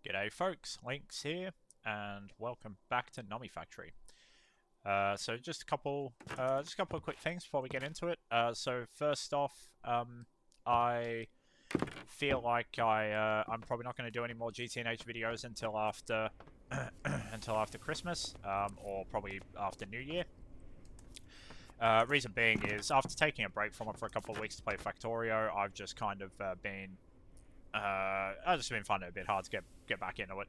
G'day folks, Links here, and welcome back to Nomifactory. So just a couple of quick things before we get into it. So first off, I feel like I'm probably not going to do any more GTNH videos until after until after Christmas, or probably after New Year. Reason being is after taking a break from it for a couple of weeks to play Factorio, I've just kind of I've just been finding it a bit hard to get back into it.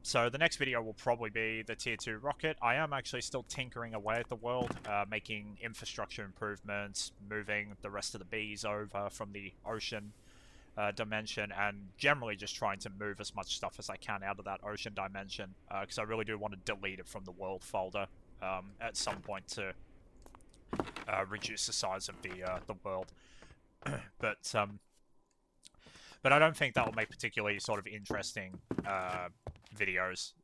So the next video will probably be the Tier 2 rocket. I am actually still tinkering away at the world, making infrastructure improvements, moving the rest of the bees over from the ocean dimension, and generally just trying to move as much stuff as I can out of that ocean dimension, because I really do want to delete it from the world folder at some point to reduce the size of the world. But I don't think that will make particularly sort of interesting videos.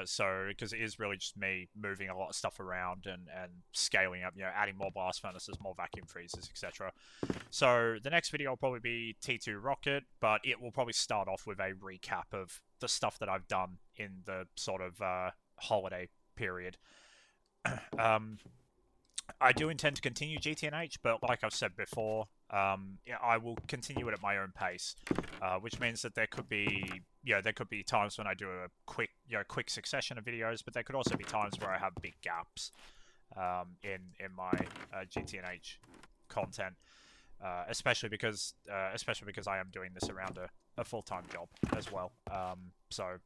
So because it is really just me moving a lot of stuff around and scaling up, adding more blast furnaces, more vacuum freezers, etc. So the next video will probably be T2 Rocket, but it will probably start off with a recap of the stuff that I've done in the sort of holiday period. I do intend to continue GTNH, but like I've said before, I will continue it at my own pace, which means that there could be times when I do a quick succession of videos, but there could also be times where I have big gaps in my GTNH content, especially because I am doing this around a full-time job as well. So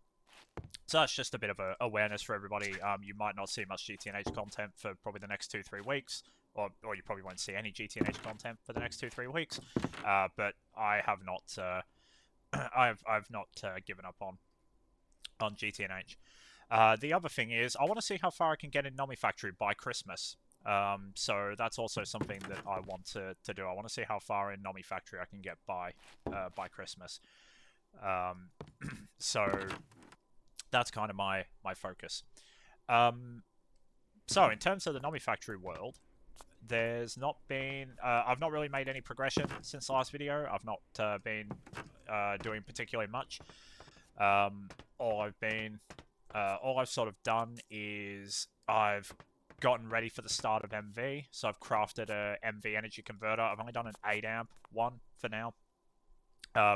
that's just a bit of a awareness for everybody. You might not see much GTNH content for probably the next 2-3 weeks, or you probably won't see any GTNH content for the next 2-3 weeks. But I have not, I've not given up on GTNH. The other thing is, I want to see how far I can get in Nomifactory by Christmas. So that's also something that I want to do. I want to see how far in Nomifactory I can get by Christmas. So that's kind of my focus. So in terms of the Nomifactory world, there's not been I've not really made any progression since the last video. I've not been doing particularly much. All I've sort of done is I've gotten ready for the start of MV. So I've crafted a MV energy converter. I've only done an 8 amp one for now.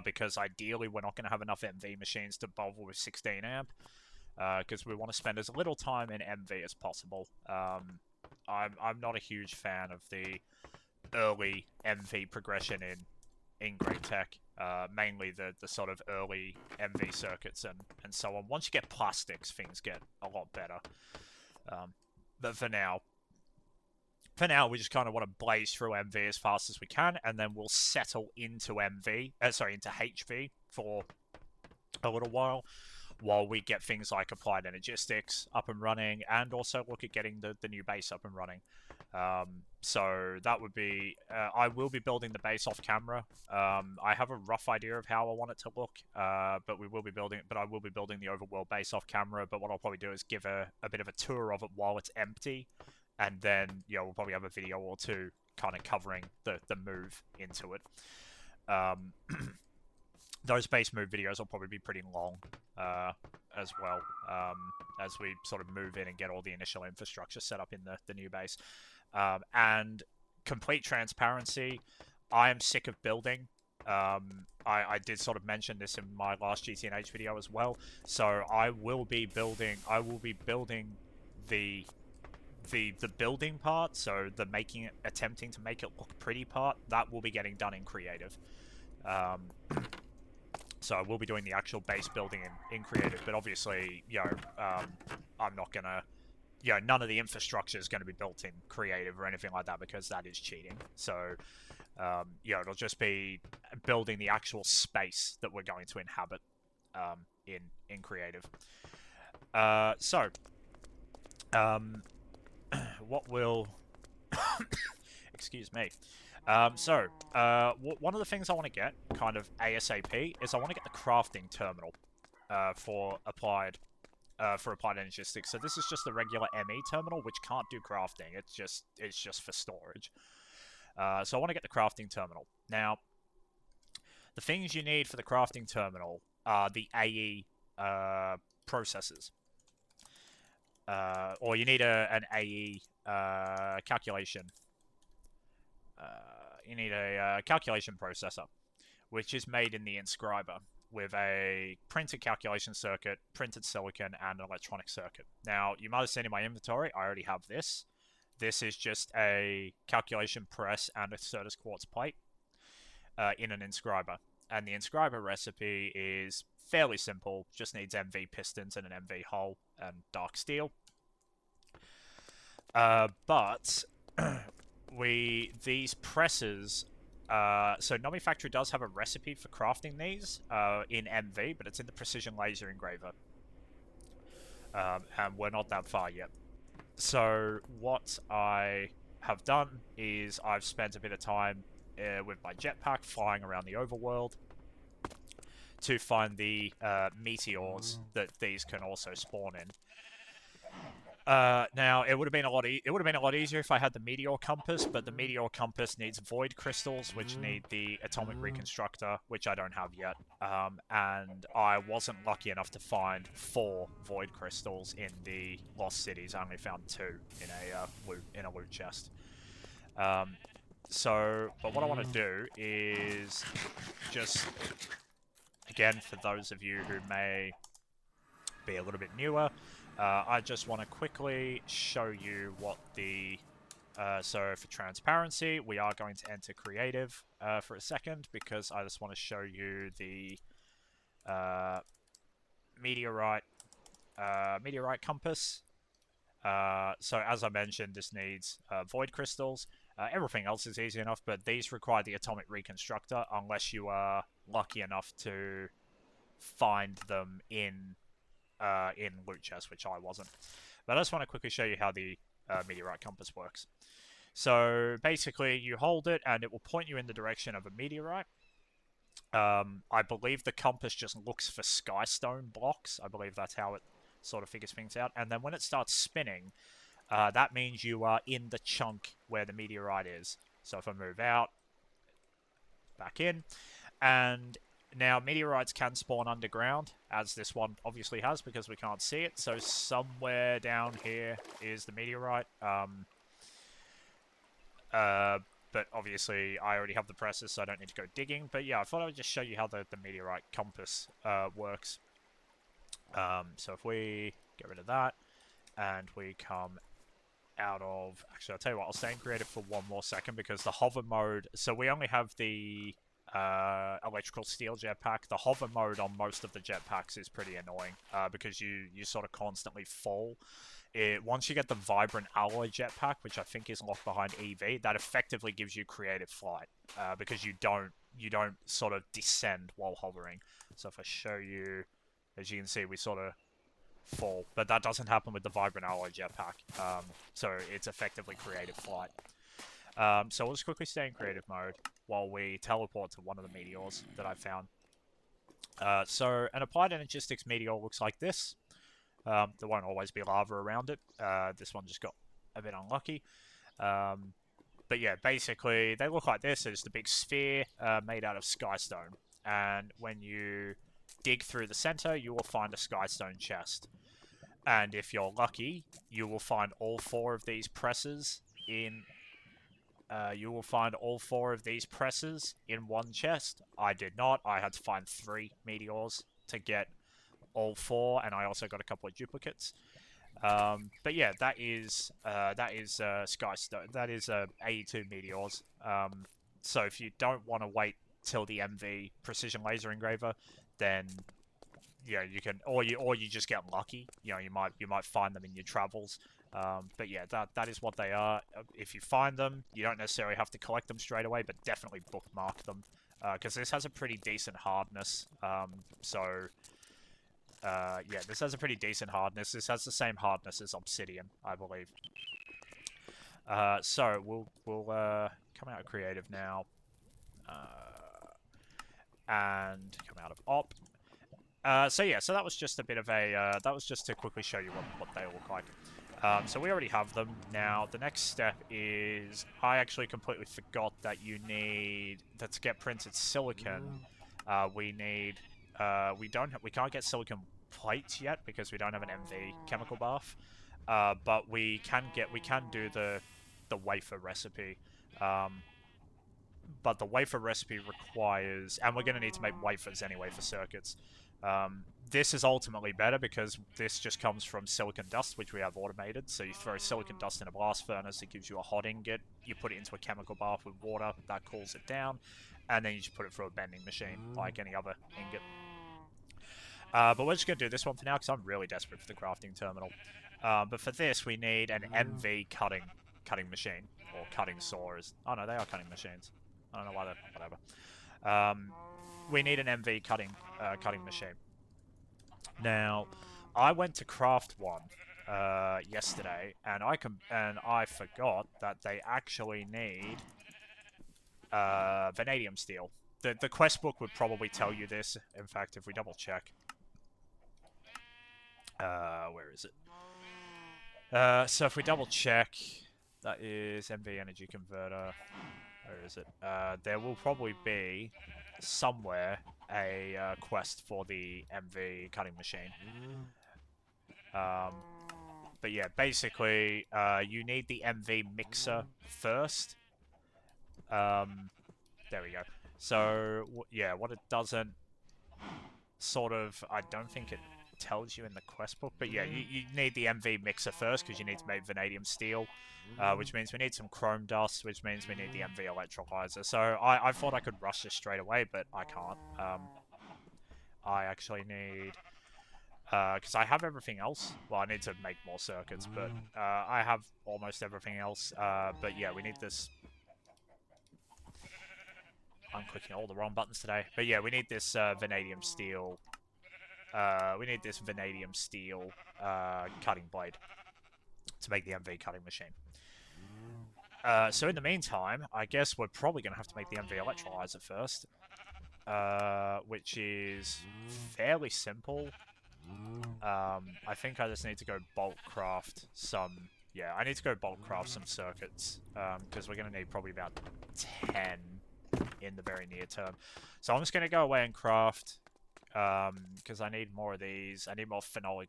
Because ideally we're not going to have enough MV machines to bother with 16 amp, because we want to spend as little time in MV as possible. I'm not a huge fan of the early MV progression in Great Tech, mainly the sort of early MV circuits and so on. Once you get plastics, things get a lot better. But for now, we just kind of want to blaze through MV as fast as we can, and then we'll settle into into HV for a little while we get things like Applied Energistics up and running, and also look at getting the new base up and running. So that would be, I will be building the base off camera. I have a rough idea of how I want it to look, but I will be building the overworld base off camera. But what I'll probably do is give a bit of a tour of it while it's empty. And then, we'll probably have a video or two kind of covering the move into it. Those base move videos will probably be pretty long as well, as we sort of move in and get all the initial infrastructure set up in the new base. And complete transparency, I am sick of building. I did sort of mention this in my last GTNH video as well. So I will be building the building part, so the attempting to make it look pretty part, that will be getting done in creative. So I will be doing the actual base building in creative, but obviously, I'm not gonna, none of the infrastructure is going to be built in creative or anything like that, because that is cheating. So, it'll just be building the actual space that we're going to inhabit in creative. What will excuse me. One of the things I want to get kind of ASAP is I want to get the crafting terminal for applied energistics. So this is just the regular ME terminal, which can't do crafting. It's just for storage. So I want to get the crafting terminal. Now, the things you need for the crafting terminal are the AE processes. Or you need an AE calculation. You need a calculation processor, which is made in the inscriber with a printed calculation circuit, printed silicon, and an electronic circuit. Now, you might have seen in my inventory, I already have this. This is just a calculation press and a Certus quartz plate in an inscriber. And the inscriber recipe is fairly simple, just needs MV pistons and an MV hull and dark steel. But these presses, so Nomifactory does have a recipe for crafting these in MV, but it's in the precision laser engraver. And we're not that far yet. So what I have done is I've spent a bit of time with my jetpack flying around the overworld to find the meteors that these can also spawn in. Now it would have been a lot easier if I had the meteor compass, but the meteor compass needs void crystals, which need the atomic reconstructor, which I don't have yet. And I wasn't lucky enough to find 4 void crystals in the Lost Cities. I only found 2 in a loot chest. But what I want to do is just, again, for those of you who may be a little bit newer, I just want to quickly show you what the... so for transparency, we are going to enter creative for a second, because I just want to show you the meteorite compass. So as I mentioned, this needs void crystals. Everything else is easy enough, but these require the atomic reconstructor unless you are lucky enough to find them in loot chests, which I wasn't. But I just want to quickly show you how the meteorite compass works. So basically, you hold it and it will point you in the direction of a meteorite. I believe the compass just looks for skystone blocks. I believe that's how it sort of figures things out. And then when it starts spinning, that means you are in the chunk where the meteorite is. So if I move out, back in, and now meteorites can spawn underground, as this one obviously has, because we can't see it. So somewhere down here is the meteorite. But obviously I already have the presses, so I don't need to go digging. But yeah, I thought I would just show you how the meteorite compass works. So if we get rid of that, and we come out of... Actually, I'll tell you what, I'll stay in creative for one more second, because the hover mode... So we only have the electrical steel jetpack. The hover mode on most of the jetpacks is pretty annoying, because you sort of constantly fall. Once you get the vibrant alloy jetpack, which I think is locked behind EV, that effectively gives you creative flight, because you don't sort of descend while hovering. So if I show you, as you can see, we sort of fall, but that doesn't happen with the vibrant alloy jetpack. So it's effectively creative flight. So we'll just quickly stay in creative mode while we teleport to one of the meteors that I found. So an applied energistics meteor looks like this. There won't always be lava around it. This one just got a bit unlucky. But yeah, basically they look like this. It's the big sphere made out of skystone. And when you dig through the center, you will find a skystone chest. And if you're lucky, you will find all 4 of these presses in... one chest. I did not. I had to find 3 meteors to get all 4, and I also got a couple of duplicates. But yeah, that is skystone. That is 82 meteors. So if you don't want to wait till the MV precision laser engraver, then yeah, you can, or you just get lucky. You know, you might find them in your travels. But yeah, that is what they are. If you find them, you don't necessarily have to collect them straight away, but definitely bookmark them, because this has a pretty decent hardness. Yeah, this has a pretty decent hardness. This has the same hardness as obsidian, I believe. So we'll come out of creative now, and come out of op. So yeah, so that was just a bit of a, that was just to quickly show you what they look like. So we already have them. Now, the next step is, I actually completely forgot that you need, that to get printed silicon, we need we can't get silicon plates yet because we don't have an MV chemical bath. But we can do the wafer recipe. But the wafer recipe requires, and we're going to need to make wafers anyway for circuits. This is ultimately better because this just comes from silicon dust, which we have automated. So you throw silicon dust in a blast furnace, it gives you a hot ingot. You put it into a chemical bath with water, that cools it down, and then you just put it through a bending machine like any other ingot. But we're just going to do this one for now because I'm really desperate for the crafting terminal. But for this, we need an MV cutting machine, or cutting saws. Oh no, they are cutting machines. I don't know why they're whatever. We need an MV cutting machine. Now, I went to craft one yesterday, and I forgot that they actually need vanadium steel. The quest book would probably tell you this. In fact, if we double check, where is it? So if we double check, that is MV energy converter. Where is it? There will probably be somewhere a quest for the MV cutting machine. But yeah, basically, you need the MV mixer first. There we go. So, yeah, what it doesn't sort of, I don't think it tells you in the quest book, but yeah, you need the MV mixer first because you need to make vanadium steel, which means we need some chrome dust, which means we need the MV electrolyzer. So I thought I could rush this straight away, but I can't. I actually need, because I have everything else. Well, I need to make more circuits, but I have almost everything else. But yeah, we need this. I'm clicking all the wrong buttons today. But yeah, we need this vanadium steel. We need this vanadium steel cutting blade to make the MV cutting machine. So in the meantime, I guess we're probably going to have to make the MV electrolyzer first, which is fairly simple. I think I just need to go bulk craft some. Yeah, I need to go bulk craft some circuits because we're going to need probably about 10 in the very near term. So I'm just going to go away and craft because I need more of these. I need more phenolic,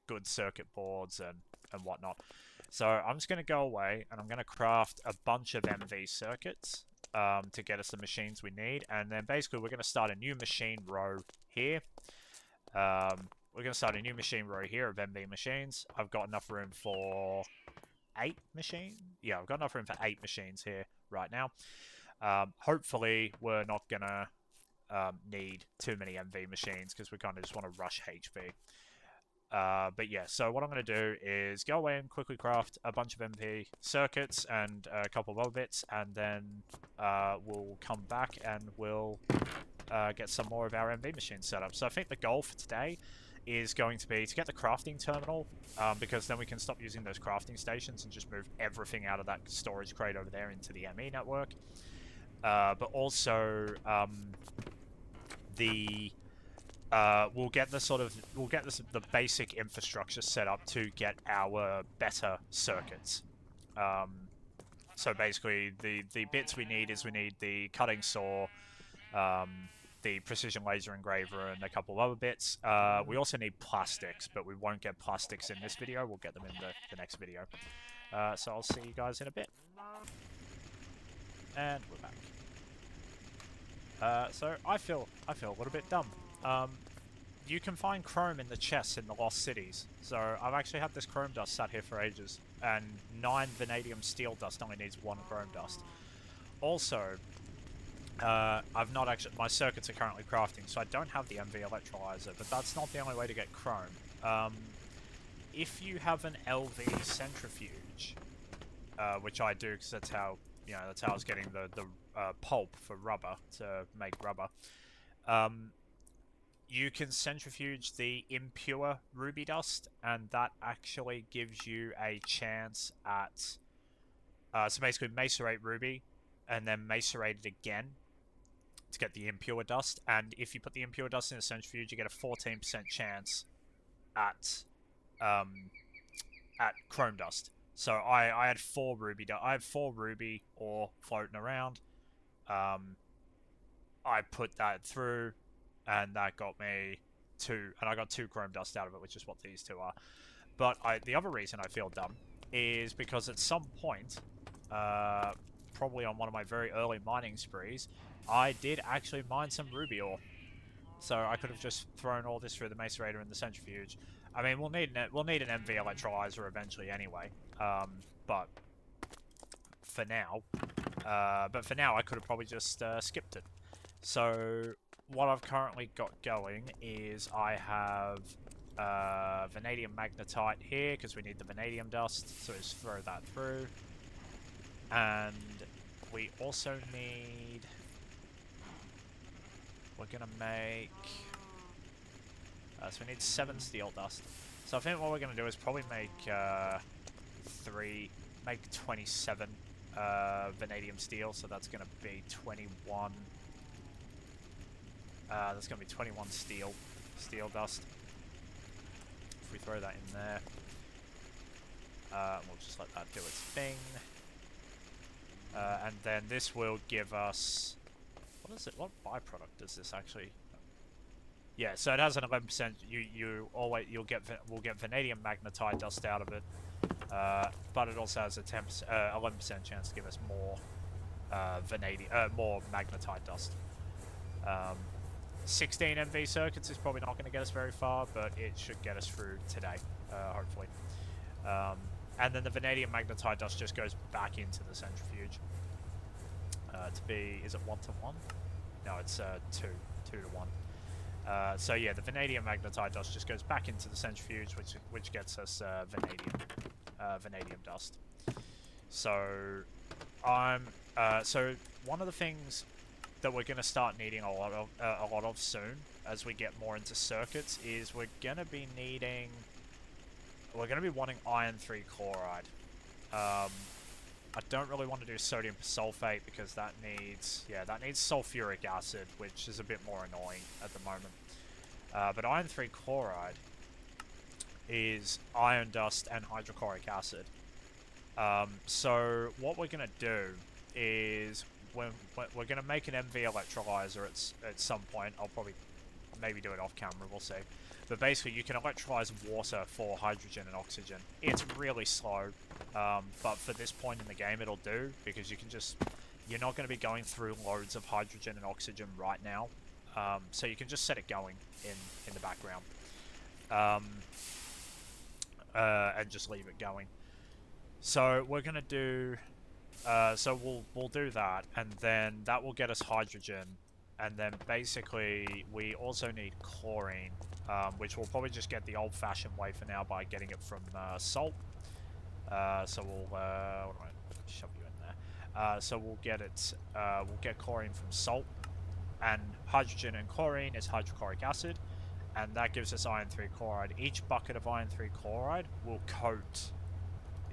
good circuit boards and whatnot. So I'm just going to go away and I'm going to craft a bunch of MV circuits to get us the machines we need. And then basically we're going to start a new machine row here. We're going to start a new machine row here of MV machines. I've got enough room for 8 machines. Yeah, I've got enough room for 8 machines here right now. Hopefully we're not going to need too many MV machines because we kind of just want to rush HP. But yeah, so what I'm going to do is go away and quickly craft a bunch of MV circuits and a couple of other bits, and then we'll come back and we'll get some more of our MV machines set up. So I think the goal for today is going to be to get the crafting terminal, because then we can stop using those crafting stations and just move everything out of that storage crate over there into the ME network. But also we'll get the basic infrastructure set up to get our better circuits. So basically, the bits we need is we need the cutting saw, the precision laser engraver, and a couple of other bits. We also need plastics, but we won't get plastics in this video. We'll get them in the next video. So I'll see you guys in a bit. And we're back. So I feel a little bit dumb. You can find chrome in the chests in the Lost Cities. So I've actually had this chrome dust sat here for ages, and 9 vanadium steel dust only needs 1 chrome dust. Also, I've not actually, my circuits are currently crafting, so I don't have the MV electrolyzer, but that's not the only way to get chrome. If you have an LV centrifuge, which I do because that's how I was getting the pulp for rubber to make rubber. You can centrifuge the impure ruby dust, and that actually gives you a chance at so basically macerate ruby and then macerate it again to get the impure dust. And if you put the impure dust in a centrifuge, you get a 14% chance at chrome dust. So I had 4 ruby. I have 4 ruby ore floating around. I put that through. and that got me 2, and I got 2 chrome dust out of it, which is what these 2 are. But the other reason I feel dumb is because at some point, probably on one of my very early mining sprees, I did actually mine some ruby ore. So I could have just thrown all this through the macerator and the centrifuge. I mean, we'll need an MV electrolyzer eventually anyway. But for now, I could have probably just skipped it. So what I've currently got going is I have vanadium magnetite here because we need the vanadium dust, so just throw that through. And we also need... We're gonna make... so we need 7 steel dust. So I think what we're gonna do is probably make 27 vanadium steel, so that's gonna be 21... that's gonna be 21 steel dust. If we throw that in there, we'll just let that do its thing. And then this will give us... What is it? What byproduct does this actually... Yeah, so it has an 11%. We'll get vanadium magnetite dust out of it, but it also has a 11% chance to give us more more magnetite dust. 16 MV circuits is probably not going to get us very far, but it should get us through today, hopefully. And then the vanadium magnetite dust just goes back into the centrifuge. Is it 1 to 1? No, it's 2 to 1. So yeah, the vanadium magnetite dust just goes back into the centrifuge, which gets us vanadium dust. So so one of the things that we're going to start needing a lot of soon, as we get more into circuits, is we're going to be wanting iron 3 chloride. I don't really want to do sodium sulfate because that needs sulfuric acid, which is a bit more annoying at the moment. But iron 3 chloride is iron dust and hydrochloric acid. So what we're going to do is we're going to make an MV electrolyzer at some point. I'll probably maybe do it off camera, we'll see. But basically, you can electrolyze water for hydrogen and oxygen. It's really slow, but for this point in the game, it'll do, because you're not going to be going through loads of hydrogen and oxygen right now. So you can just set it going in the background, and just leave it going. So we're going to do... so we'll do that, and then that will get us hydrogen, and then basically we also need chlorine, which we'll probably just get the old-fashioned way for now by getting it from salt. So we'll what do I shove you in there? So we'll get chlorine from salt, and hydrogen and chlorine is hydrochloric acid, and that gives us iron 3 chloride. Each bucket of iron 3 chloride will coat...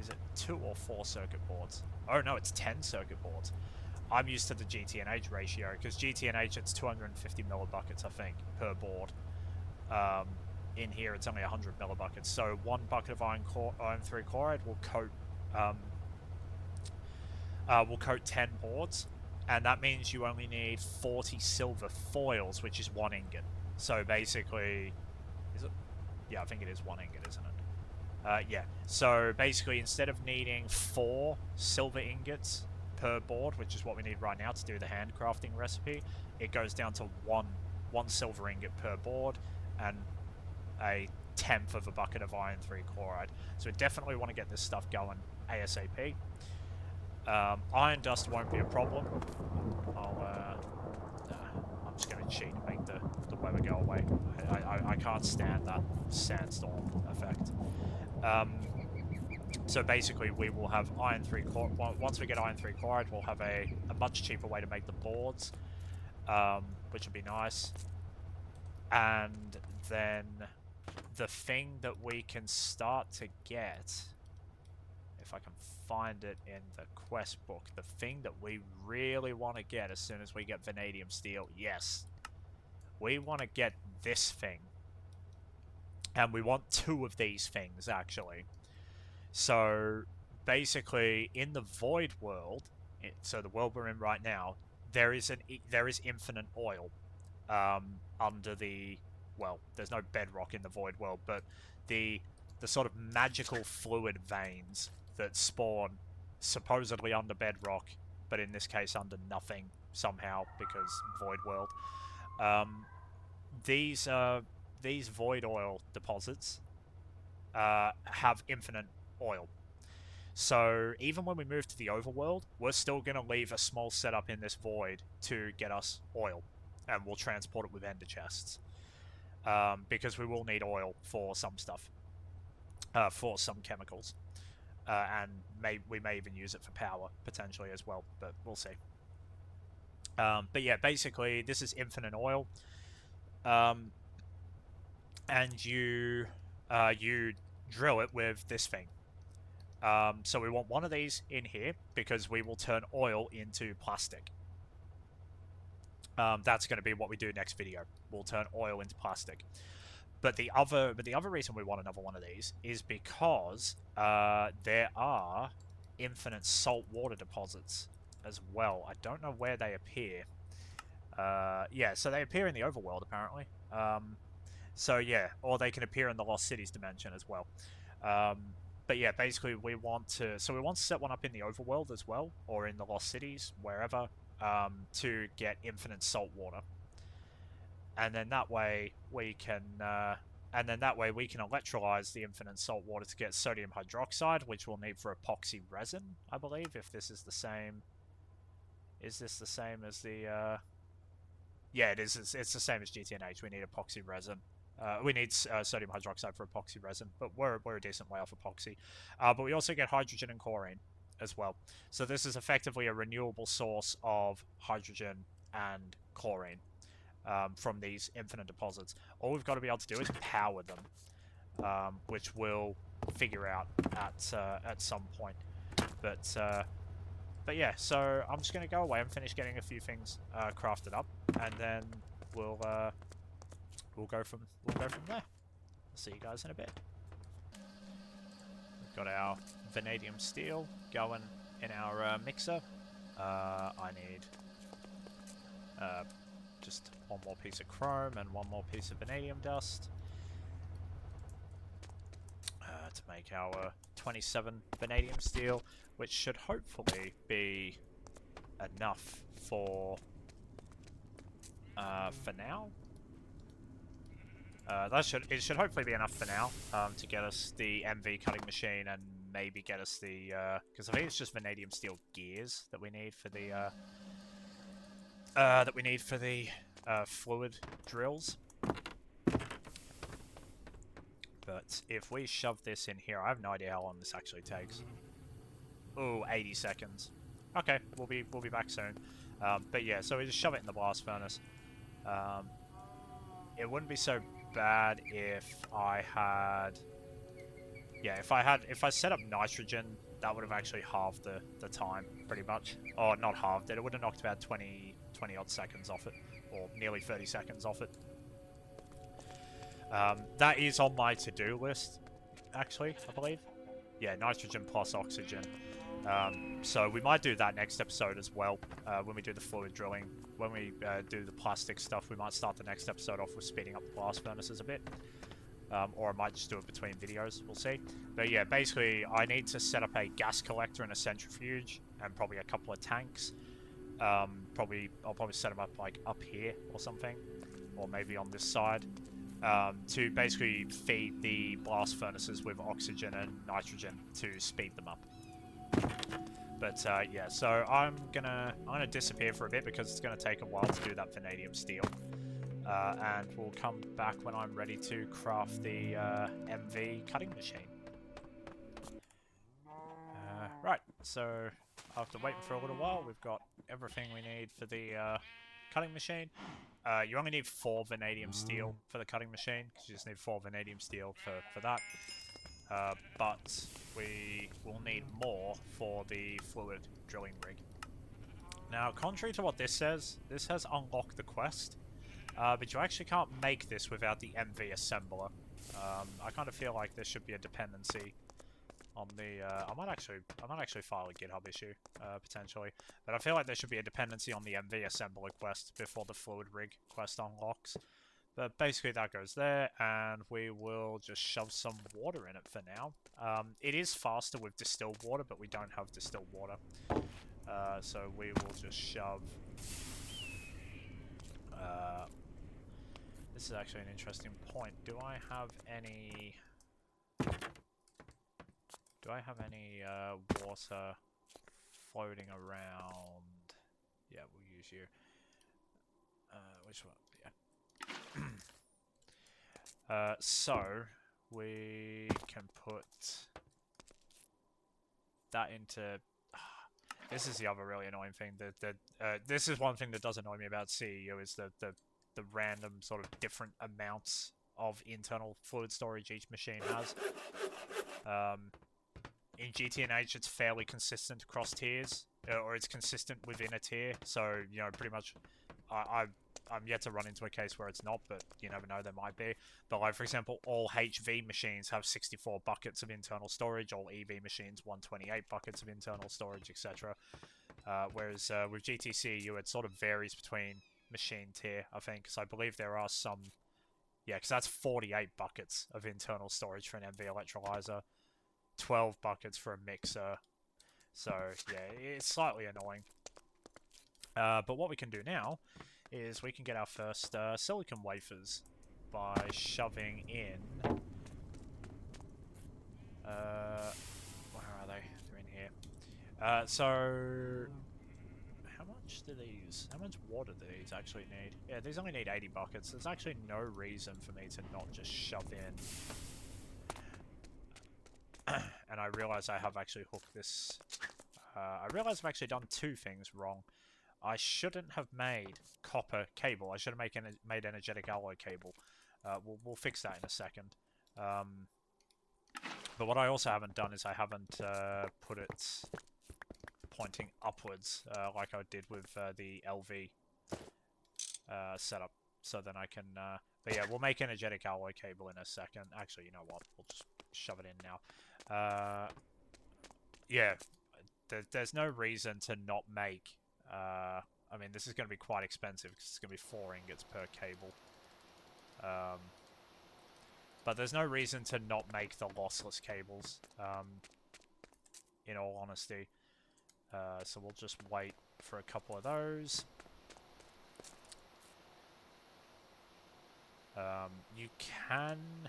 Is it 2 or 4 circuit boards? Oh no, it's 10 circuit boards. I'm used to the GT&H ratio, because GT&H it's 250 millibuckets, I think, per board. In here it's only 100 millibuckets, so 1 bucket of iron 3 chloride will coat 10 boards, and that means you only need 40 silver foils, which is 1 ingot. So basically, is it? Yeah, I think it is 1 ingot, isn't it? Yeah, so basically instead of needing 4 silver ingots per board, which is what we need right now to do the handcrafting recipe, it goes down to one silver ingot per board and a 1/10 of a bucket of iron 3 chloride. So we definitely want to get this stuff going ASAP. Iron dust won't be a problem. I'm just going to cheat and make the weather go away. I can't stand that sandstorm effect. So basically we will have iron 3 chloride. Once we get iron 3 chloride, we'll have a much cheaper way to make the boards, which would be nice. And then the thing that we can start to get, if I can find it in the quest book, the thing that we really want to get as soon as we get vanadium steel, yes, we want to get this thing. And we want 2 of these things, actually. So basically, in the void world, so the world we're in right now, there is infinite oil. under the, well, there's no bedrock in the void world, but the sort of magical fluid veins that spawn supposedly under bedrock, but in this case under nothing somehow because void world. These void oil deposits have infinite oil. So even when we move to the overworld, we're still going to leave a small setup in this void to get us oil, and we'll transport it with ender chests. Because we will need oil for some stuff, for some chemicals, and we may even use it for power potentially as well, but we'll see. But yeah, basically this is infinite oil, and you drill it with this thing. So we want one of these in here because we will turn oil into plastic. That's going to be what we do next video. We'll turn oil into plastic. But the other reason we want another one of these is because there are infinite salt water deposits as well. I don't know where they appear. Yeah, so they appear in the overworld apparently. So yeah, or they can appear in the Lost Cities dimension as well. But yeah, basically we want to set one up in the overworld as well, or in the Lost Cities, wherever, to get infinite salt water. And then that way we can electrolyze the infinite salt water to get sodium hydroxide, which we'll need for epoxy resin, I believe, if this is the same. Is this the same as the yeah, it is. It's the same as GTNH. We need epoxy resin. We need sodium hydroxide for epoxy resin, but we're a decent way off epoxy. But we also get hydrogen and chlorine as well. So this is effectively a renewable source of hydrogen and chlorine from these infinite deposits. All we've got to be able to do is power them, which we'll figure out at some point. But yeah, so I'm just going to go away and finish getting a few things crafted up, and then we'll go from there. I'll see you guys in a bit. We've got our vanadium steel going in our mixer. I need just one more piece of chrome and one more piece of vanadium dust to make our 27 vanadium steel, which should hopefully be enough for now. It should hopefully be enough for now to get us the MV cutting machine and maybe get us the because I think it's just vanadium steel gears that we need for the fluid drills. But if we shove this in here, I have no idea how long this actually takes. Ooh, 80 seconds. Okay, we'll be back soon. But yeah, so we just shove it in the blast furnace. It wouldn't be so bad if I had... Yeah, if I set up nitrogen, that would have actually halved the time, pretty much. Or not halved it, it would have knocked about 20 odd seconds off it. Or nearly 30 seconds off it. That is on my to-do list, actually, I believe. Yeah, nitrogen plus oxygen. So we might do that next episode as well, when we do the fluid drilling. When we do the plastic stuff, we might start the next episode off with speeding up the blast furnaces a bit. Or I might just do it between videos, we'll see. But yeah, basically, I need to set up a gas collector and a centrifuge, and probably a couple of tanks. I'll probably set them up, like, up here or something. Or maybe on this side. To basically feed the blast furnaces with oxygen and nitrogen to speed them up. But yeah, so I'm gonna disappear for a bit because it's gonna take a while to do that vanadium steel, and we'll come back when I'm ready to craft the MV cutting machine. Right, so after waiting for a little while, we've got everything we need for the cutting machine. You only need 4 vanadium steel for the cutting machine, because you just need 4 vanadium steel for that. But we will need more for the fluid drilling rig. Now, contrary to what this has unlocked the quest, but you actually can't make this without the MV assembler. I kind of feel like there should be a dependency on the... I might actually file a GitHub issue, potentially. But I feel like there should be a dependency on the MV assembler quest before the fluid rig quest unlocks. But basically that goes there, and we will just shove some water in it for now. It is faster with distilled water, but we don't have distilled water. So we will just shove... this is actually an interesting point. Do I have any water floating around? Yeah, we'll use you. Which one? Yeah. So we can put that into... This is the other really annoying thing. This is one thing that does annoy me about CEU, is the random sort of different amounts of internal fluid storage each machine has. In GTNH, it's fairly consistent across tiers, or it's consistent within a tier. So, you know, pretty much, I'm yet to run into a case where it's not, but you never know, there might be. But like, for example, all HV machines have 64 buckets of internal storage, all EV machines 128 buckets of internal storage, etc. Whereas with GTCU, it sort of varies between machine tier, I think, because I believe there are some... Yeah, because that's 48 buckets of internal storage for an MV electrolyzer, 12 buckets for a mixer. So, yeah, it's slightly annoying. But what we can do now is we can get our first silicon wafers by shoving in... where are they? They're in here. So... How much do these... How much water do these actually need? Yeah, these only need 80 buckets. There's actually no reason for me to not just shove in... And I realise I have actually hooked this... I realise I've actually done two things wrong. I shouldn't have made copper cable. I should have made energetic alloy cable. We'll fix that in a second. But what I also haven't done is I haven't put it pointing upwards like I did with the LV setup. So then I can... but yeah, we'll make energetic alloy cable in a second. Actually, you know what? We'll just shove it in now. Yeah, there's no reason to not make... I mean, this is going to be quite expensive because it's going to be 4 ingots per cable. But there's no reason to not make the lossless cables, in all honesty. So we'll just wait for a couple of those. You can...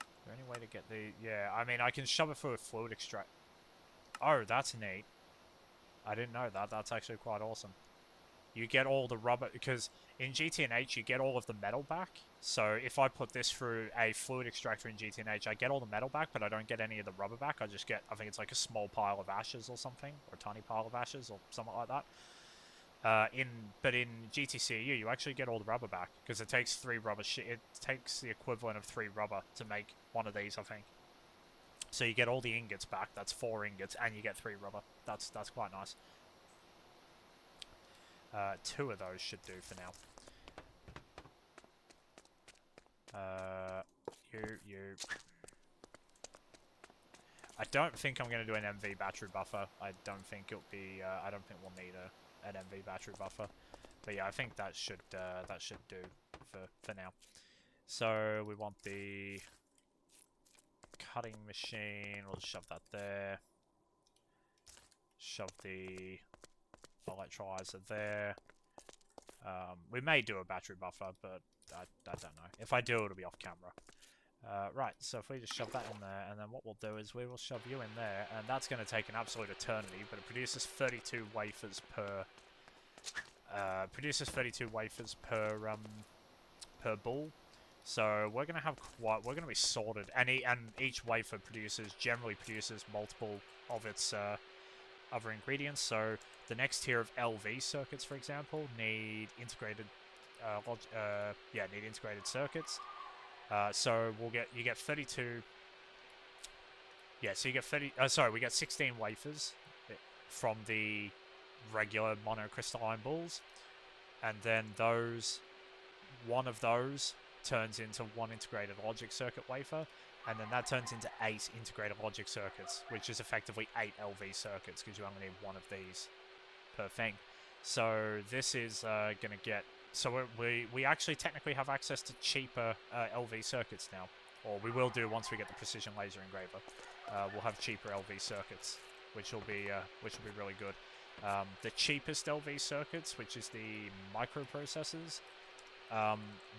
Is there any way to get the... Yeah, I mean, I can shove it through a fluid extract... Oh, that's neat. I didn't know that. That's actually quite awesome. You get all the rubber... Because in GTNH, you get all of the metal back. So if I put this through a fluid extractor in GTNH, I get all the metal back, but I don't get any of the rubber back. I just get... I think it's like a small pile of ashes or something. Or a tiny pile of ashes or something like that. But in GTCU, you actually get all the rubber back. Because it takes 3 rubber... It takes the equivalent of 3 rubber to make one of these, I think. So you get all the ingots back. That's 4 ingots, and you get 3 rubber. That's quite nice. 2 of those should do for now. You. I don't think I'm going to do an MV battery buffer. I don't think it'll be. I don't think we'll need an MV battery buffer. But yeah, I think that should do for now. So we want the cutting machine. We'll just shove that there. Shove the electrolyzer there. We may do a battery buffer, but I don't know. If I do, it'll be off camera. Right, so if we just shove that in there, and then what we'll do is we will shove you in there, and that's going to take an absolute eternity, but it produces 32 wafers per... per ball. So we're going to have quite... We're going to be sorted, and each wafer generally produces multiple of its other ingredients. So the next tier of LV circuits, for example, need integrated integrated circuits. So you get 32. Yeah, so you get 30. We get 16 wafers from the regular monocrystalline balls, and then one of those turns into 1 integrated logic circuit wafer, and then that turns into 8 integrated logic circuits, which is effectively 8 LV circuits because you only need 1 of these per thing. So this is going to get so we actually technically have access to cheaper LV circuits now, or we will do once we get the precision laser engraver. We'll have cheaper LV circuits, which will be really good. The cheapest LV circuits, which is the microprocessors,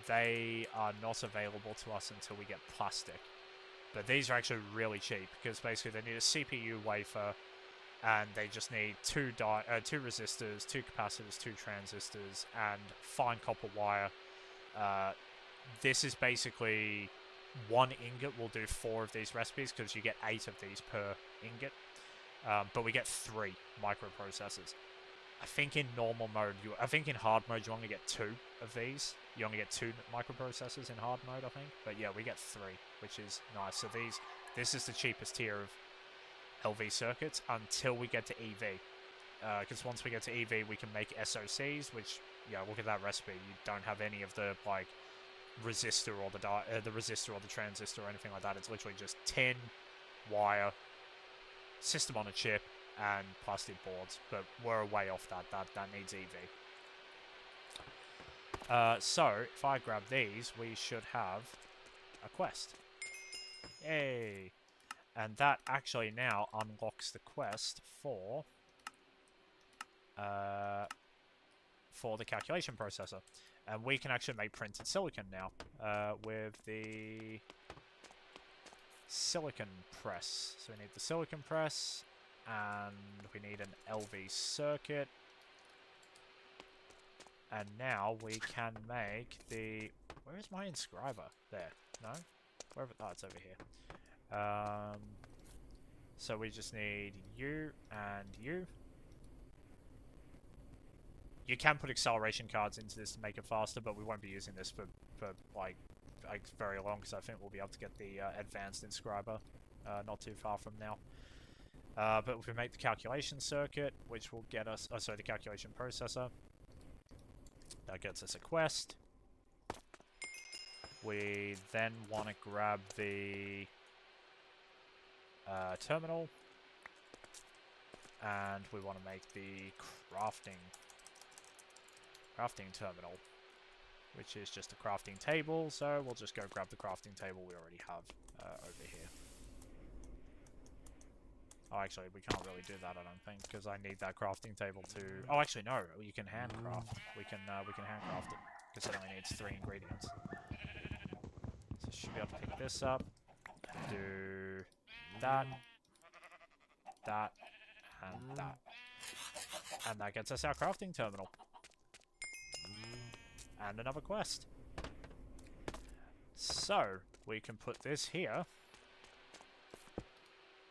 they are not available to us until we get plastic. But these are actually really cheap because basically they need a CPU wafer, and they just need two resistors, two capacitors, two transistors, and fine copper wire. This is basically one ingot will do 4 of these recipes because you get 8 of these per ingot. But we get 3 microprocessors. I think in normal mode, I think in hard mode you only get 2 of these. You only get 2 microprocessors in hard mode, I think. But yeah, we get 3, which is nice. So this is the cheapest tier of LV circuits until we get to EV. Because once we get to EV, we can make SOCs, which, yeah, look at that recipe. You don't have any of the, like, resistor or the resistor or the transistor or anything like that. It's literally just tin, wire, system on a chip, and plastic boards, but we're way off that needs EV. So if I grab these, we should have a quest. Yay! And that actually now unlocks the quest for the calculation processor, and we can actually make printed silicon now with the silicon press. So we need the silicon press, and we need an LV circuit. And now we can make the... Where is my inscriber? There. No? Wherever... Oh, it's over here. So we just need you and you. You can put acceleration cards into this to make it faster, but we won't be using this for like very long, because I think we'll be able to get the advanced inscriber not too far from now. But if we make the calculation circuit, which will get us... Oh, sorry, the calculation processor. That gets us a quest. We then want to grab the terminal. And we want to make the crafting terminal, which is just a crafting table. So we'll just go grab the crafting table we already have over here. Oh, actually, we can't really do that, I don't think, because I need that crafting table to... Oh, actually, no. You can handcraft. We can handcraft it, because it only needs 3 ingredients. So should be able to pick this up, do that, and that. And that gets us our crafting terminal. And another quest. So, we can put this here.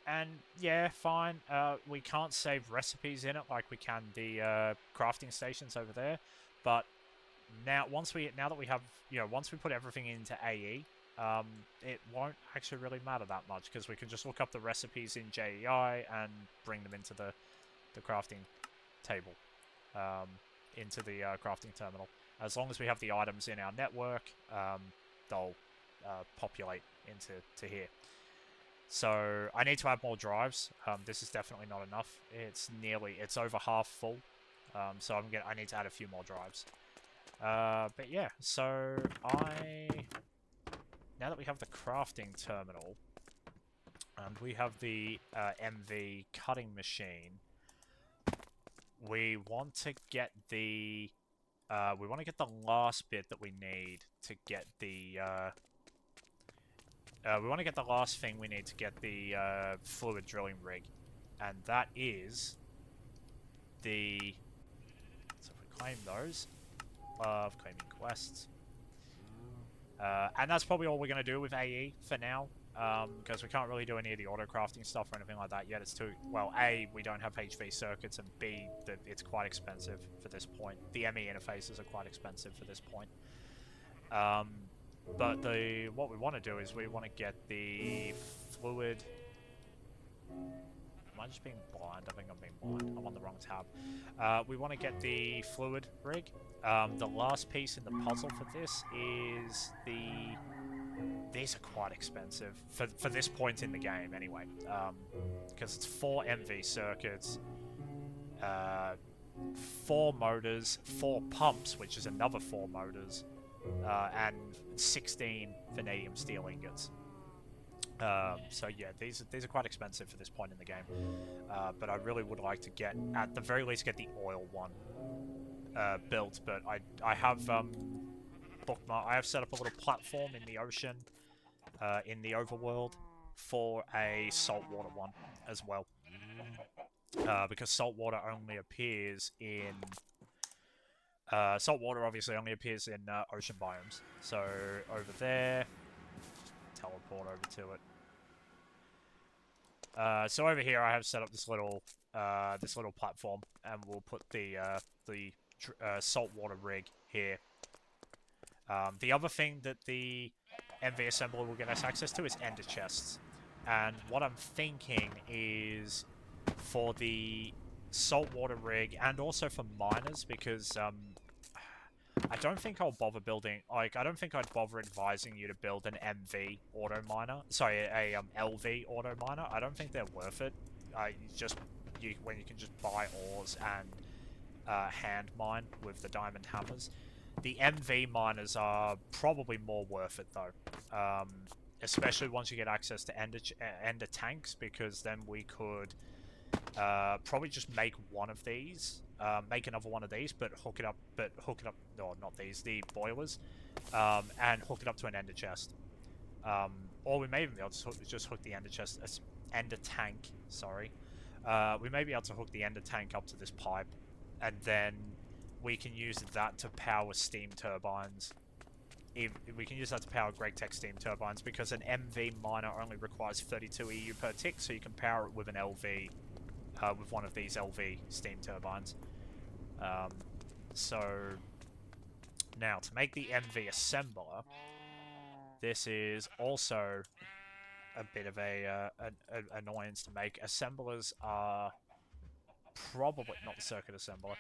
And, yeah, fine. We can't save recipes in it like we can the crafting stations over there. But now, once we have, you know, once we put everything into AE, it won't actually really matter that much, because we can just look up the recipes in JEI and bring them into the crafting table, into the crafting terminal. As long as we have the items in our network, they'll populate into here. So I need to add more drives. This is definitely not enough. It's over half full. So I need to add a few more drives. But yeah, so now that we have the crafting terminal and we have the MV cutting machine, we want to get the last bit that we need to get the last thing we need to get the fluid drilling rig, and that is the... So if we claim those, of claiming quests, and that's probably all we're going to do with AE for now, because we can't really do any of the auto crafting stuff or anything like that yet. It's too... Well, A, we don't have HV circuits, and B, that it's quite expensive for this point. The ME interfaces are quite expensive for this point. But what we want to do is we want to get the fluid... Am I just being blind? I think I'm being blind. I'm on the wrong tab. We want to get the fluid rig. The last piece in the puzzle for this is the... These are quite expensive for this point in the game, anyway. Because it's 4 MV circuits, 4 motors, 4 pumps, which is another 4 motors, and 16 vanadium steel ingots. So yeah, these are quite expensive for this point in the game, but I really would like to get, at the very least, get the oil one built. But I have I have set up a little platform in the ocean, in the overworld, for a saltwater one as well, because saltwater only appears in saltwater obviously only appears in ocean biomes. So over there, teleport over to it. So over here, I have set up this little platform, and we'll put the saltwater rig here. The other thing that the MV assembler will get us access to is ender chests, and what I'm thinking is for the saltwater rig and also for miners, because I don't think I'll bother building, like, I don't think I'd bother advising you to build an MV auto miner. Sorry, a LV auto miner. I don't think they're worth it. When you can just buy ores and hand mine with the diamond hammers. The MV miners are probably more worth it though. Especially once you get access to ender tanks, because then we could probably just make one of these, make another one of these, but hook it up, no, not these, the boilers, and hook it up to an ender chest. Or we may even be able to just hook the ender chest, ender tank, sorry. We may be able to hook the ender tank up to this pipe, and then we can use that to power steam turbines. We can use that to power GregTech steam turbines, because an MV miner only requires 32 EU per tick, so you can power it with an LV, with one of these LV steam turbines. So now to make the MV assembler, this is also a bit of an annoyance to make. Assemblers are probably not the circuit assembler.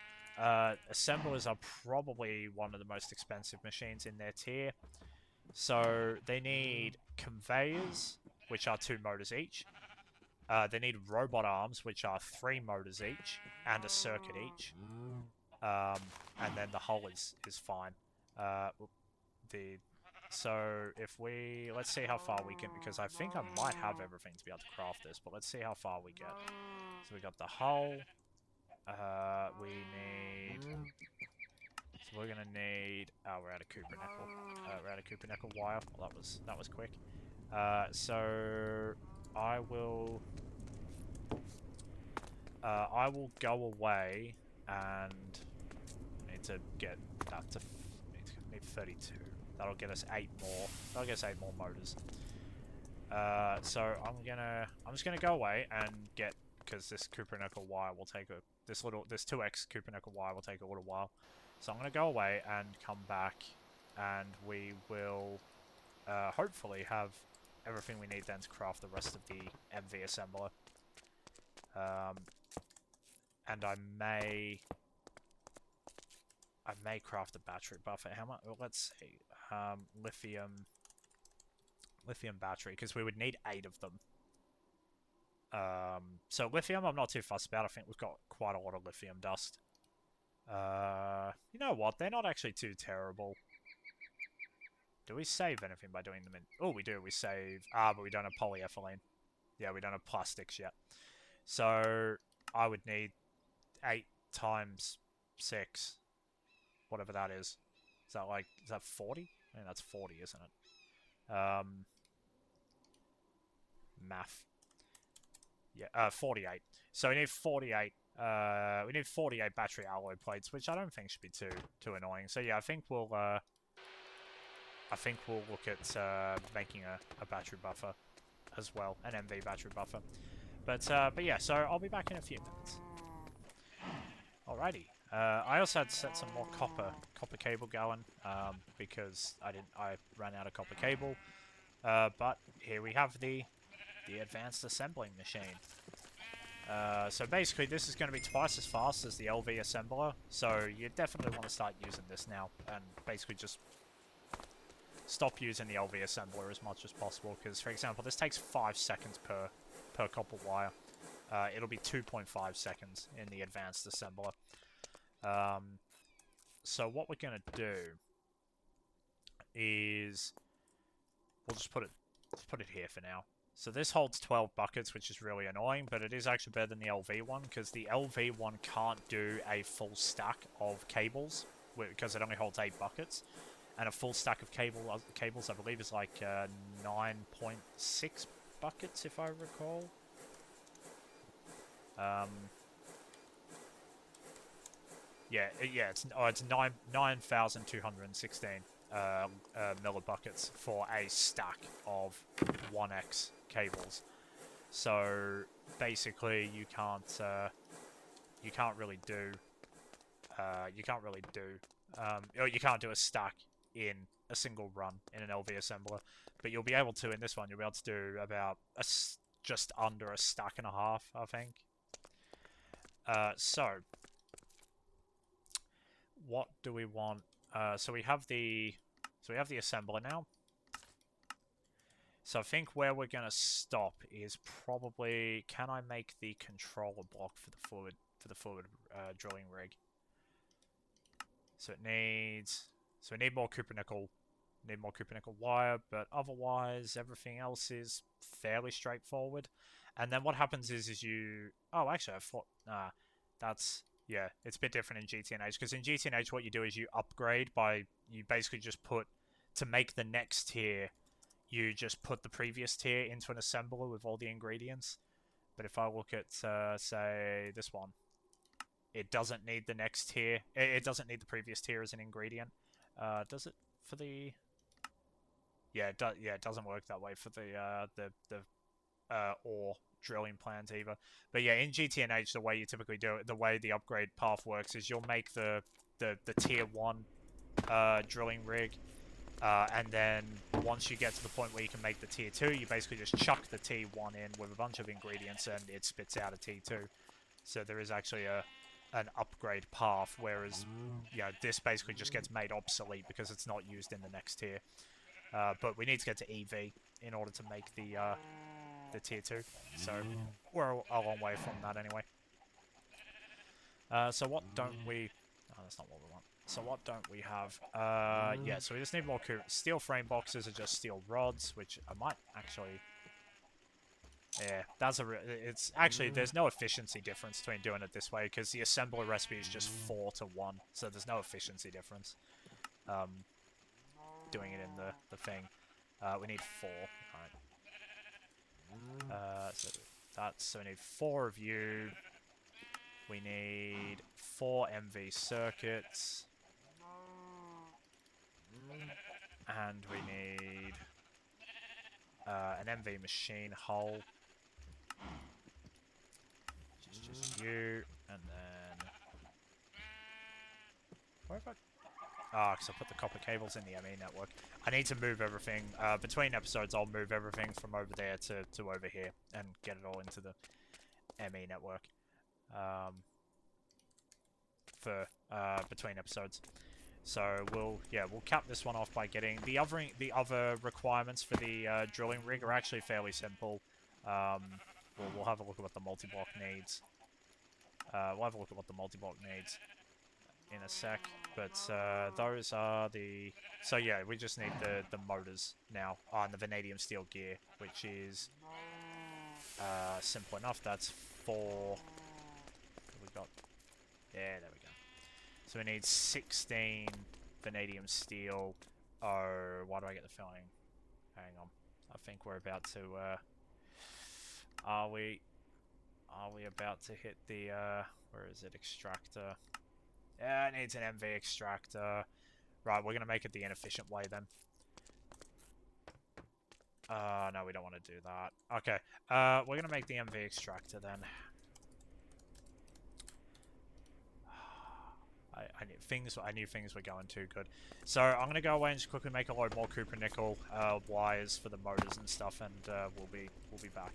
Assemblers are probably one of the most expensive machines in their tier. So they need conveyors, which are 2 motors each. They need robot arms, which are 3 motors each, and a circuit each. And then the hull is fine. So if let's see how far we can, because I think I might have everything to be able to craft this, but let's see how far we get. So we got the hull. We need... So we're gonna need... Oh, we're out of Cooper nickel. We're out of Cooper nickel wire. Well, that was quick. So I will go away and need to get that to need 32. That'll get us 8 more. That'll get us 8 more motors. So I'm just gonna go away and get, because this Cooper nickel wire will take this 2x Cooper nickel wire will take a little while. So I'm gonna go away and come back, and we will hopefully have everything we need then to craft the rest of the MV assembler. And I may craft a battery buffer. How much? Well, let's see. Lithium battery, because we would need 8 of them. So lithium, I'm not too fussed about. I think we've got quite a lot of lithium dust. You know what? They're not actually too terrible. Do we save anything by doing them in... Oh, we do. We save... but we don't have polyethylene. Yeah, we don't have plastics yet. So I would need 8 times 6. Whatever that is. Is that 40? I think that's 40, isn't it? Math. Yeah, 48. So we need 48. We need 48 battery alloy plates, which I don't think should be too annoying. So yeah, I think we'll look at making a battery buffer as well, an MV battery buffer. But yeah, so I'll be back in a few minutes. Alrighty. I also had to set some more copper cable going, because I ran out of copper cable. But here we have the advanced assembling machine. So basically this is going to be twice as fast as the LV assembler, so you definitely want to start using this now, and basically just stop using the LV assembler as much as possible, because for example this takes 5 seconds per copper wire. It'll be 2.5 seconds in the advanced assembler. So what we're gonna do is we'll just put it here for now. So this holds 12 buckets, which is really annoying, but it is actually better than the LV one, because the LV one can't do a full stack of cables, because it only holds 8 buckets. And a full stack of cables, I believe, is like 9.6 buckets, if I recall. Yeah, it's 9,216 millibuckets for a stack of 1x cables. So basically, you can't really do you can't do a stack in a single run in an LV assembler, but you'll be able to in this one. You'll be able to do about just under a stack and a half, I think. So what do we want? So we have the assembler now. So I think where we're gonna stop is probably, can I make the controller block for the forward drilling rig? So we need more copper nickel wire, but otherwise everything else is fairly straightforward. And then what happens is you, oh, actually I thought, yeah, it's a bit different in GTNH, because in GTNH what you do is you upgrade you basically just to make the next tier, you just put the previous tier into an assembler with all the ingredients. But if I look at, say, this one, it doesn't need the next tier. It doesn't need the previous tier as an ingredient. Does it for the... Yeah, it doesn't work that way for the ore drilling plans either. But yeah, in GTNH, the way you typically do it, the way the upgrade path works is you'll make the tier 1 drilling rig, and then once you get to the point where you can make the tier 2, you basically just chuck the tier 1 in with a bunch of ingredients and it spits out a tier 2. So there is actually an upgrade path, whereas this basically just gets made obsolete because it's not used in the next tier. But we need to get to EV in order to make the tier 2, so we're a long way from that anyway. So what don't we... Oh, that's not what we want. So what don't we have? Yeah, so we just need more steel frame boxes are just steel rods, which I might actually... Yeah, it's actually, there's no efficiency difference between doing it this way, because the assembler recipe is just 4 to 1, so there's no efficiency difference doing it in the thing. We need 4. Alright. So we need 4 of you. We need 4 MV circuits. And we need an MV machine hull. Just you, and then... Where have I... Ah, because I put the copper cables in the ME network. I need to move everything. Between episodes, I'll move everything from over there to over here and get it all into the ME network. For between episodes. So we'll cap this one off by getting the other requirements for the drilling rig are actually fairly simple. We'll have a look at what the multi-block needs. We'll have a look at what the multi-block needs in a sec, but those are the... So yeah, we just need the motors now on the vanadium steel gear, which is simple enough. That's 4... We got... Yeah, there we go. So we need 16 vanadium steel. Oh, why do I get the feeling? Hang on. I think we're about to... Are we about to hit the... where is it? Extractor. Yeah, it needs an MV extractor. Right, we're going to make it the inefficient way then. No, we don't want to do that. Okay, we're going to make the MV extractor then. I knew things were going too good. So I'm going to go away and just quickly make a load more copper nickel wires for the motors and stuff, and we'll be back.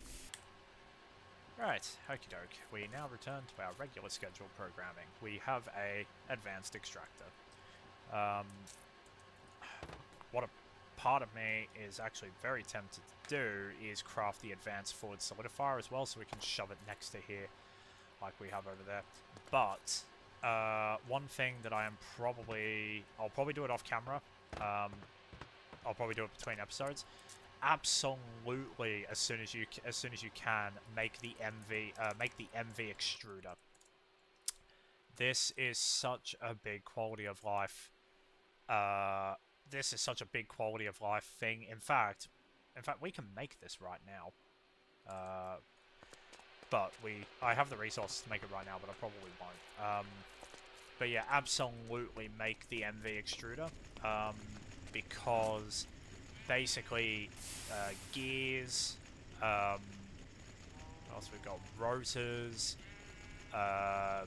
Right, okie doke. We now return to our regular scheduled programming. We have a advanced extractor. What a part of me is actually very tempted to do is craft the advanced fluid solidifier as well, so we can shove it next to here, like we have over there. But one thing that I'll probably do it off camera. I'll probably do it between episodes. Absolutely, as soon as you can, make the MV extruder. This is such a big quality of life. This is such a big quality of life thing. In fact, we can make this right now. But I have the resources to make it right now, but I probably won't. But yeah, absolutely make the MV extruder, because basically gears, what else we've got? Rotors, I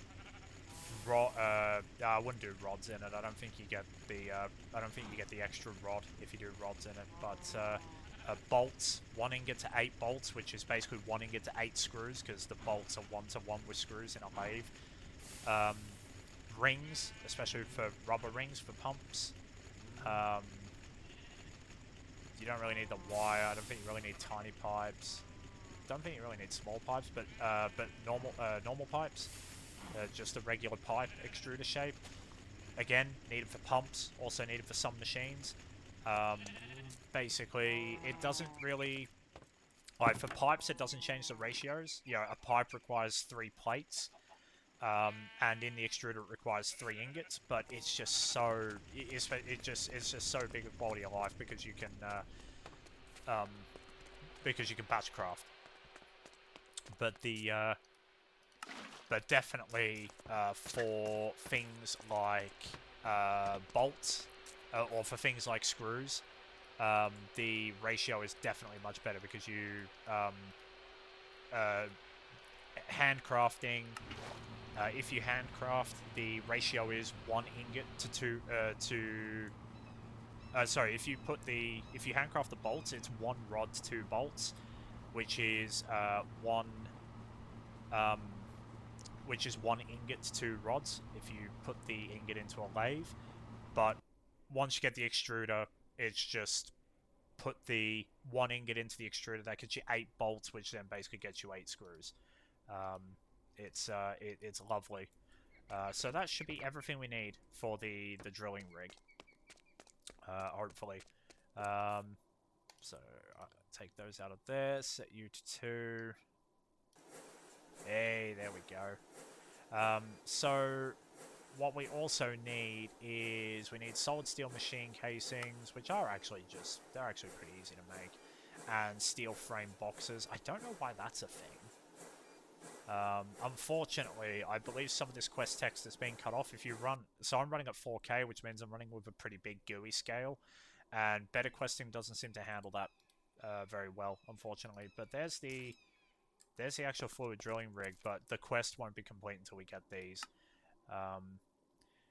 wouldn't do rods in it. I don't think you get the extra rod if you do rods in it. But bolts, 1 ingot to 8 bolts, which is basically 1 ingot to 8 screws, because the bolts are 1-to-1 with screws in a lathe. Rings, especially for rubber rings for pumps. You don't really need the wire. I don't think you really need tiny pipes. Don't think you really need small pipes, but normal pipes. Just a regular pipe extruder shape. Again, needed for pumps, also needed for some machines. Basically, it doesn't really... Like, for pipes, it doesn't change the ratios. You know, a pipe requires 3 plates, and in the extruder it requires 3 ingots, but it's just so... It's just so big a quality of life because you can batch craft. But but definitely for things like bolts, or for things like screws, the ratio is definitely much better because you handcrafting. If you handcraft, the ratio is 1 ingot to 2 sorry, if you handcraft the bolts, it's 1 rod to 2 bolts, which is 1 ingot to 2 rods if you put the ingot into a lathe. But once you get the extruder, it's just put the 1 ingot into the extruder. That gets you 8 bolts, which then basically gets you 8 screws. It's lovely. So that should be everything we need for the drilling rig. Hopefully. So take those out of there. Set you to 2. Hey, there we go. So what we also need is we need solid steel machine casings, which are actually they're actually pretty easy to make, and steel frame boxes. I don't know why that's a thing. Unfortunately, I believe some of this quest text is being cut off if you run... So I'm running at 4K, which means I'm running with a pretty big GUI scale, and better questing doesn't seem to handle that very well, unfortunately. But there's the actual fluid drilling rig, but the quest won't be complete until we get these.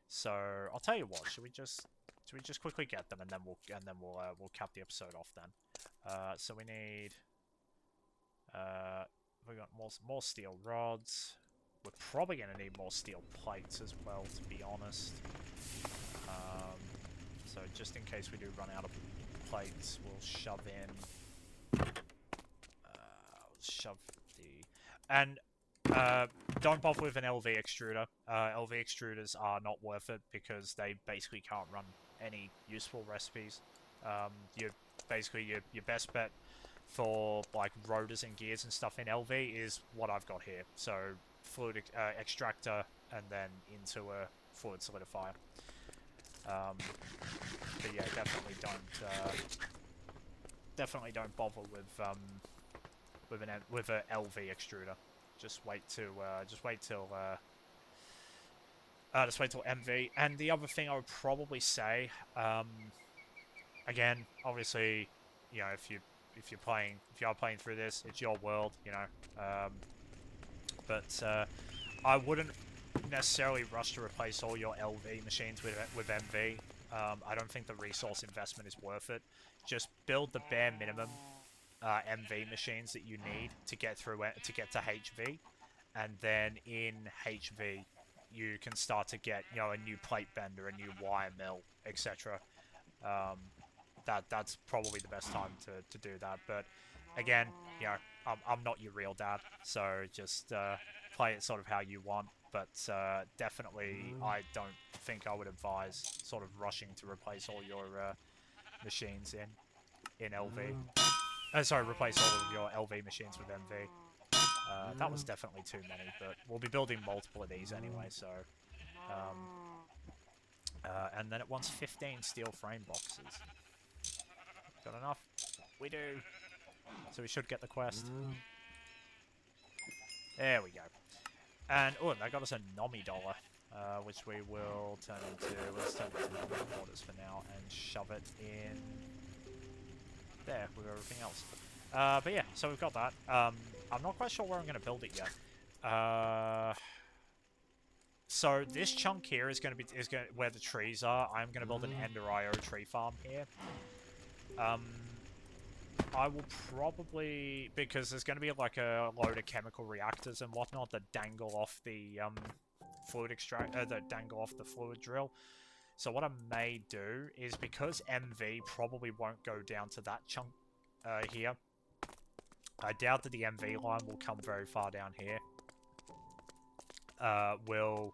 So I'll tell you what, should we just quickly get them, and then we'll cap the episode off then. So we need... we got more steel rods. We're probably going to need more steel plates as well, to be honest. So just in case we do run out of plates, we'll shove in... shove the... And don't bother with an LV extruder. LV extruders are not worth it because they basically can't run any useful recipes. Your best bet for like rotors and gears and stuff in LV is what I've got here. So fluid extractor and then into a fluid solidifier. But yeah, definitely don't bother with a LV extruder. Just wait till MV. And the other thing I would probably say, again, obviously, you know, if you are playing through this, it's your world, you know. But I wouldn't necessarily rush to replace all your LV machines with MV. I don't think the resource investment is worth it. Just build the bare minimum MV machines that you need to get to HV, and then in HV you can start to get, you know, a new plate bender, a new wire mill, etc. That's probably the best time to do that. But again, you know, I'm not your real dad, so just play it sort of how you want. but definitely I don't think I would advise sort of rushing to replace all your machines in LV. Sorry, replace all of your LV machines with MV. That was definitely too many, but we'll be building multiple of these anyway, so... and then it wants 15 steel frame boxes. Got enough? We do. So we should get the quest. There we go. And, oh, that got us a Nomi dollar, which we will turn into... Let's turn it into Nomi quarters for now and shove it in there with everything else. But yeah, so we've got that. I'm not quite sure where I'm going to build it yet. So this chunk here is going to be where the trees are. I'm going to build an Ender IO tree farm here. I will probably, because there's going to be like a load of chemical reactors and whatnot that dangle off the fluid that dangle off the fluid drill. So what I may do is, because MV probably won't go down to that chunk here, I doubt that the MV line will come very far down here. Will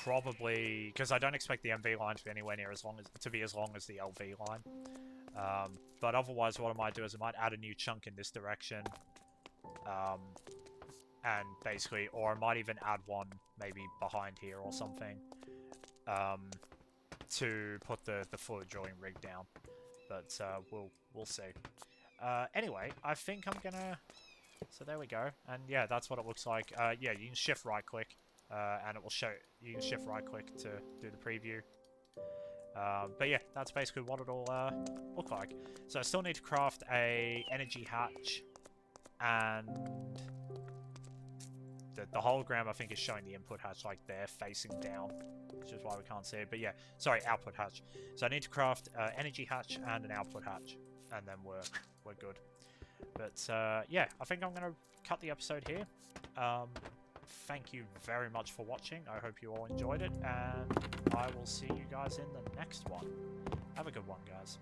probably, because I don't expect the MV line to be anywhere near as long as the LV line. But otherwise, what I might do is I might add a new chunk in this direction, and basically, or I might even add one maybe behind here or something, to put the fluid drilling rig down. But we'll see. Anyway, I think I'm gonna. So there we go, and yeah, that's what it looks like. Yeah, you can shift right click, and it will show. You can shift right click to do the preview. But yeah, that's basically what it'll look like. So I still need to craft a energy hatch, and the hologram I think is showing the input hatch like there, facing down, which is why we can't see it. But yeah, sorry, output hatch. So I need to craft energy hatch and an output hatch, and then we're good. But yeah, I think I'm gonna cut the episode here. Thank you very much for watching. I hope you all enjoyed it, and I will see you guys in the next one. Have a good one, guys.